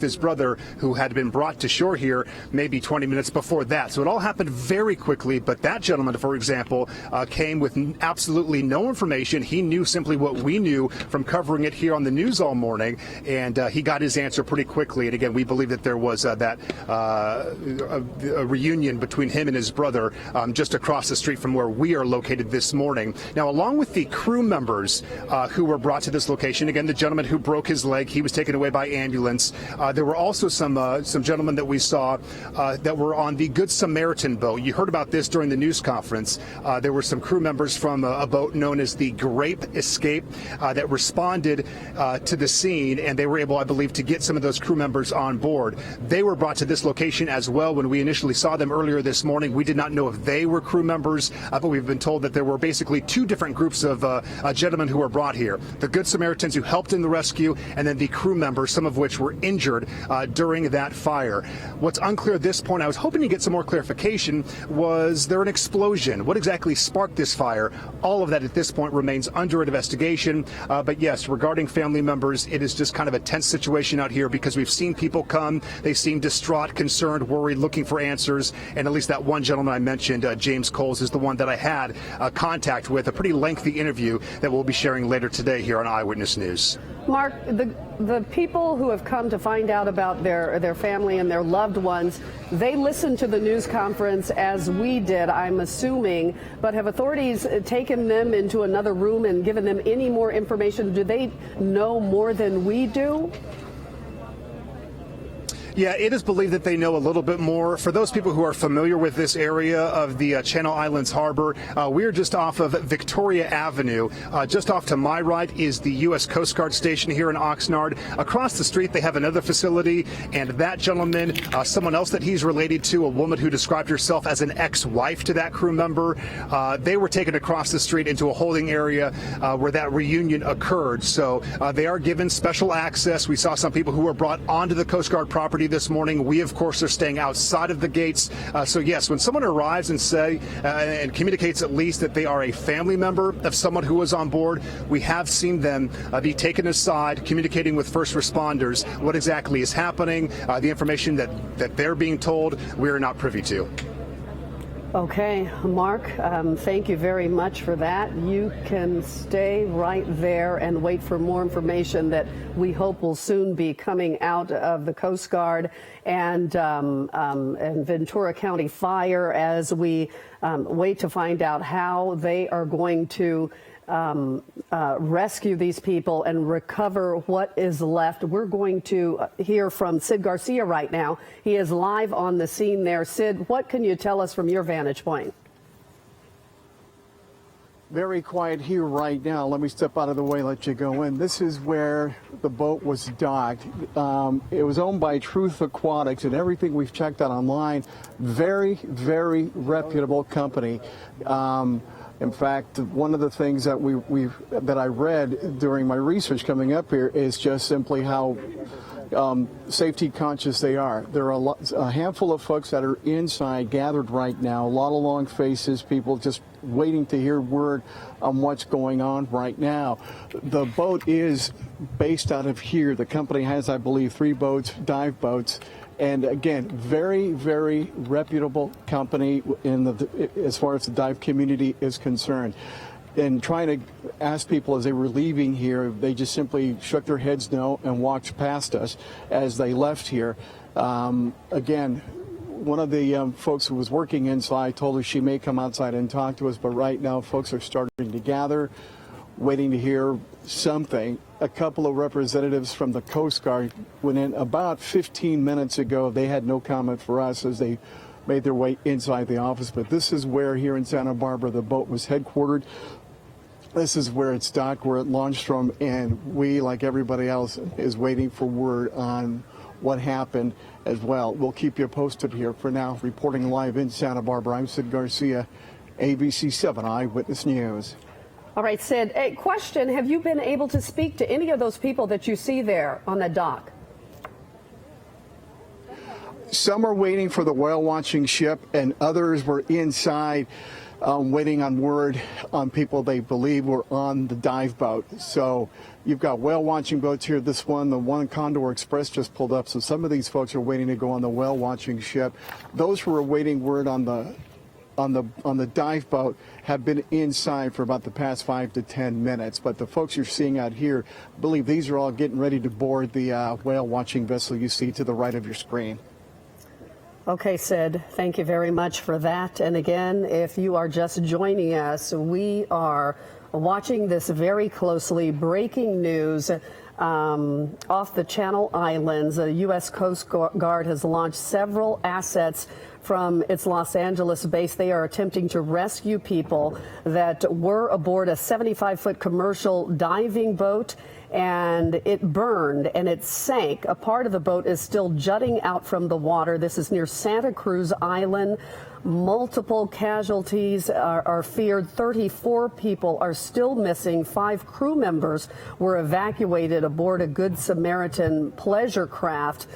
his brother, who had been brought to shore here maybe 20 minutes before that. So it all happened very quickly. But that gentleman, for example, came with absolutely no information. He knew simply what we knew from covering it here on the news all morning, and he got his answer pretty quickly. And again, we believe that there was a reunion between him and his brother just across the street from where we are located this morning. Now, along with the crew members who were brought to this location, again, the gentleman who broke his leg, he was taken away by ambulance. There were also some gentlemen that we saw that were on the Good Samaritan boat. You heard about this during the news conference. There were some crew members from a boat known as the Grape Escape that responded to the scene, and they were able, I believe, to get some of those crew members on board. They were brought to this location as well. When we initially saw them earlier this morning, we did not know if they were crew members, but we've been told that there were basically two different groups of gentlemen who were brought here. The Good Samaritans who helped in the rescue, and then the crew members, some of which were injured during that fire. What's unclear at this point, I was hoping to get some more clarification, was there an explosion? What exactly sparked this fire? All of that at this point remains under investigation. But yes, regarding family members, it is just kind of a tense situation out here because we've seen people come. They seem distraught, concerned, worried, looking for answers. And at least that one gentleman I mentioned, James Coles, is the one that I had contact with, a pretty lengthy interview that we'll be sharing later today here on Eyewitness News. Mark, the people who have come to find out about their family and their loved ones, they listened to the news conference as we did, I'm assuming, but have authorities taken them into another room and given them any more information? Do they know more than we do? Yeah, it is believed that they know a little bit more. For those people who are familiar with this area of the Channel Islands Harbor, we are just off of Victoria Avenue. Just off to my right is the U.S. Coast Guard station here in Oxnard. Across the street, they have another facility, and that gentleman, someone else that he's related to, a woman who described herself as an ex-wife to that crew member, they were taken across the street into a holding area where that reunion occurred. So they are given special access. We saw some people who were brought onto the Coast Guard property this morning. We, of course, are staying outside of the gates. So yes, when someone arrives and and communicates at least that they are a family member of someone who was on board, we have seen them be taken aside, communicating with first responders what exactly is happening, the information that they're being told, we are not privy to. Okay, Mark, thank you very much for that. You can stay right there and wait for more information that we hope will soon be coming out of the Coast Guard and Ventura County Fire as we wait to find out how they are going to rescue these people and recover what is left. We're going to hear from Sid Garcia right now. He is live on the scene there. Sid, what can you tell us from your vantage point? Very quiet here right now. Let me step out of the way, let you go in. This is where the boat was docked. It was owned by Truth Aquatics, and everything we've checked out online, very, very reputable company. In fact, one of the things that that I read during my research coming up here is just simply how safety conscious they are. There are a handful of folks that are inside gathered right now, a lot of long faces, people just waiting to hear word on what's going on right now. The boat is based out of here. The company has, I believe, 3 boats, dive boats. And again, very, very reputable company as far as the dive community is concerned. And trying to ask people as they were leaving here, they just simply shook their heads no and walked past us as they left here. Again, one of the folks who was working inside told us she may come outside and talk to us, but right now folks are starting to gather, waiting to hear something. A couple of representatives from the Coast Guard went in about 15 minutes ago. They had no comment for us as they made their way inside the office. But this is where here in Santa Barbara the boat was headquartered. This is where it's docked, where it launched from, and we, like everybody else, is waiting for word on what happened as well. We'll keep you posted here. For now, reporting live in Santa Barbara, I'm Sid Garcia, ABC7 Eyewitness News. All right, Sid, a question. Have you been able to speak to any of those people that you see there on the dock? Some are waiting for the whale watching ship and others were inside. waiting on word on people they believe were on the dive boat. So you've got whale watching boats here. The one Condor Express just pulled up. So some of these folks are waiting to go on the whale watching ship. Those who are awaiting word on the dive boat have been inside for about the past 5 to 10 minutes. But the folks you're seeing out here, I believe these are all getting ready to board the whale watching vessel you see to the right of your screen. Okay, Sid, thank you very much for that. And again, if you are just joining us, we are watching this very closely. Breaking news off the Channel Islands. The U.S. Coast Guard has launched several assets from its Los Angeles base. They are attempting to rescue people that were aboard a 75-foot commercial diving boat, and it burned and it sank. A part of the boat is still jutting out from the water. This is near Santa Cruz Island. Multiple casualties are feared. 34 people are still missing. 5 crew members were evacuated aboard a Good Samaritan pleasure craft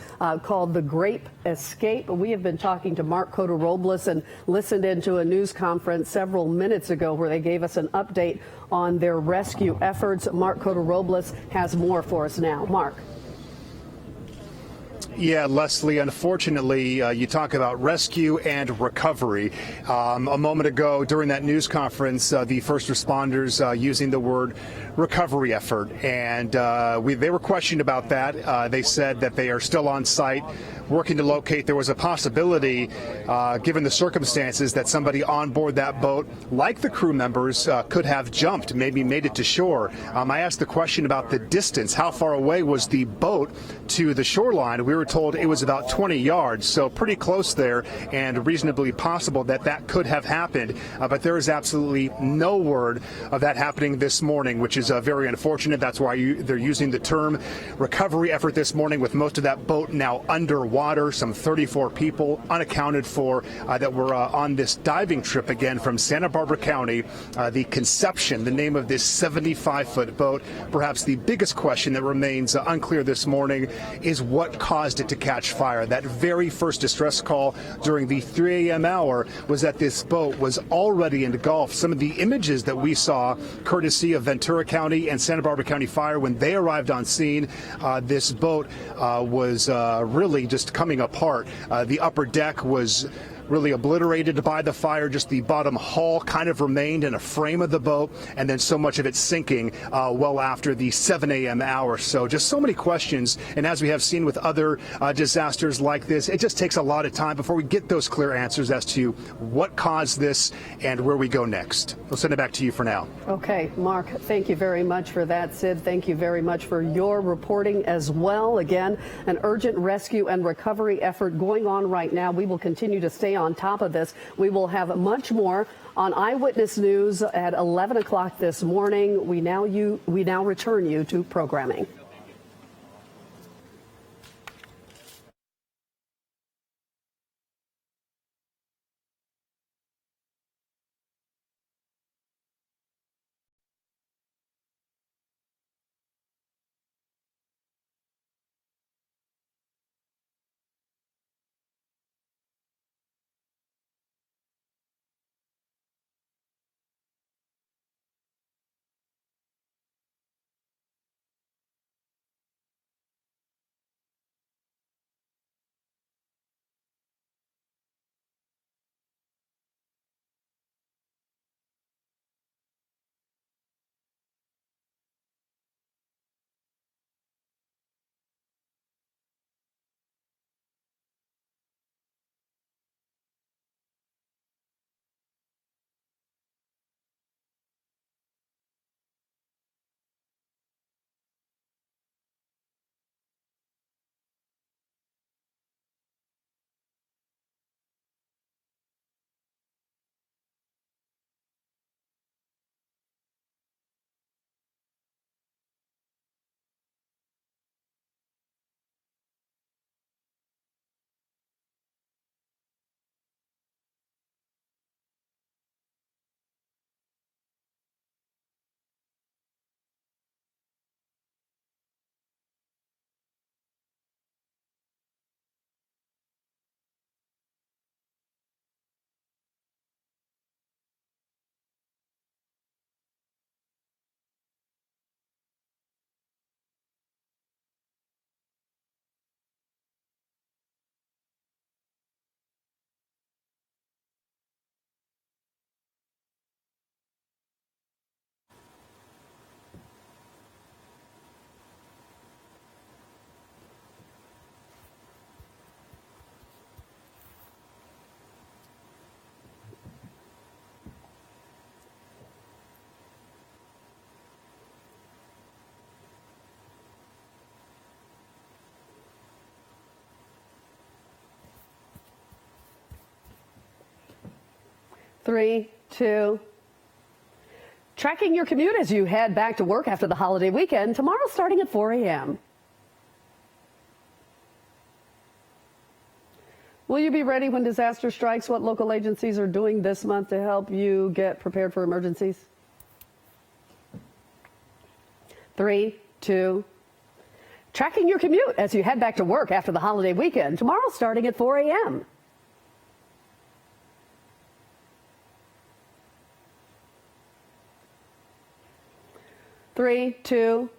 called the Grape Escape. We have been talking to Mark Cota-Robles and listened into a news conference several minutes ago where they gave us an update on their rescue efforts. Mark Cota-Robles has more for us now. Mark. Yeah, Leslie, unfortunately, you talk about rescue and recovery. A moment ago during that news conference, the first responders using the word recovery effort, and they were questioned about that. They said that they are still on site working to locate. There was a possibility, given the circumstances, that somebody on board that boat, like the crew members, could have jumped, maybe made it to shore. I asked the question about the distance. How far away was the boat to the shoreline? We were told it was about 20 yards, so pretty close there, and reasonably possible that that could have happened. But there is absolutely no word of that happening this morning, which is very unfortunate. That's why they're using the term recovery effort this morning, with most of that boat now underwater. Some 34 people unaccounted for that were on this diving trip again from Santa Barbara County. The Conception, the name of this 75-foot boat. Perhaps the biggest question that remains unclear this morning is what caused it to catch fire. That very first distress call during the 3 a.m. hour was that this boat was already engulfed. Some of the images that we saw, courtesy of Ventura County and Santa Barbara County Fire, when they arrived on scene, this boat was really just coming apart. The upper deck was really obliterated by the fire. Just the bottom hull kind of remained in a frame of the boat, and then so much of it sinking well after the 7 a.m. hour. So just so many questions, and as we have seen with other disasters like this, it just takes a lot of time before we get those clear answers as to what caused this and where we go next. We'll send it back to you for now. Okay, Mark, thank you very much for that. Sid, thank you very much for your reporting as well. Again, an urgent rescue and recovery effort going on right now. We will continue to stay on top of this. We will have much more on Eyewitness News at 11 o'clock this morning. We now return you to programming. 3, 2. Tracking your commute as you head back to work after the holiday weekend tomorrow starting at 4 a.m. Will you be ready when disaster strikes? What local agencies are doing this month to help you get prepared for emergencies? 3, 2. Tracking your commute as you head back to work after the holiday weekend tomorrow starting at 4 a.m. Three, two,